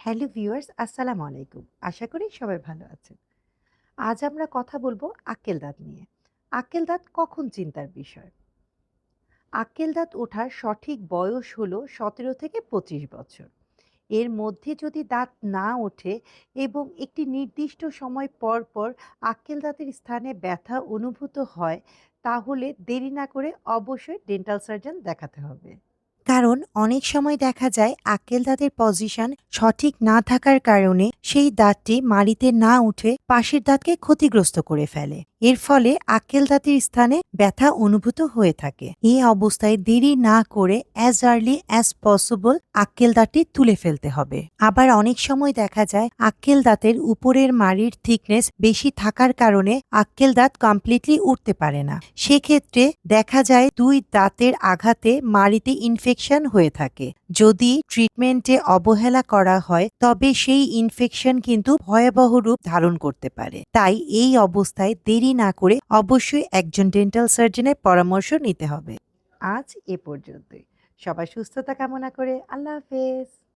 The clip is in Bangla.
হ্যালো ভিউয়ার্স, আসসালামু আলাইকুম। আশা করি সবাই ভালো আছেন। আজ আমরা কথা বলবো আক্কেল দাঁত নিয়ে। আক্কেল দাঁত কখন চিন্তার বিষয়? আক্কেল দাঁত ওঠার সঠিক বয়স হলো ১৭ থেকে ২৫ বছর। এর মধ্যে যদি দাঁত না ওঠে এবং একটি নির্দিষ্ট সময় পর পর আক্কেল দাঁতের স্থানে ব্যথা অনুভূত হয়, তাহলে দেরি না করে অবশ্যই ডেন্টাল সার্জন দেখাতে হবে। কারণ অনেক সময় দেখা যায় আক্কেল দাঁতের পজিশন সঠিক না থাকার কারণে সেই দাঁতটি মাড়িতে না উঠে পাশের দাঁতকে ক্ষতিগ্রস্ত করে ফেলে। এর ফলে আক্কেল দাঁতের স্থানে ব্যথা অনুভূত হয়ে থাকে। এই অবস্থায় দেরি না করে অ্যাজ আর্লি অ্যাজ পসিবল আক্কেল দাঁতটি তুলে ফেলতে হবে। আবার অনেক সময় দেখা যায় আক্কেল দাঁতের উপরের মাড়ির থিকনেস বেশি থাকার কারণে আক্কেল দাঁত কমপ্লিটলি উঠতে পারে না। সেক্ষেত্রে দেখা যায় দুই দাঁতের আঘাতে মাড়িতে ইনফেকশন হয়ে থাকে। যদি ট্রিটমেন্টে অবহেলা করা হয় তবে সেই ইনফেকশন কিন্তু ভয়াবহ রূপ ধারণ করতে পারে। তাই এই অবস্থায় দেরি না করে অবশ্যই একজন ডেন্টাল সার্জনের পরামর্শ নিতে হবে। আজ এ পর্যন্তই। সবাই সুস্থতা কামনা করে আল্লাহ হাফেজ।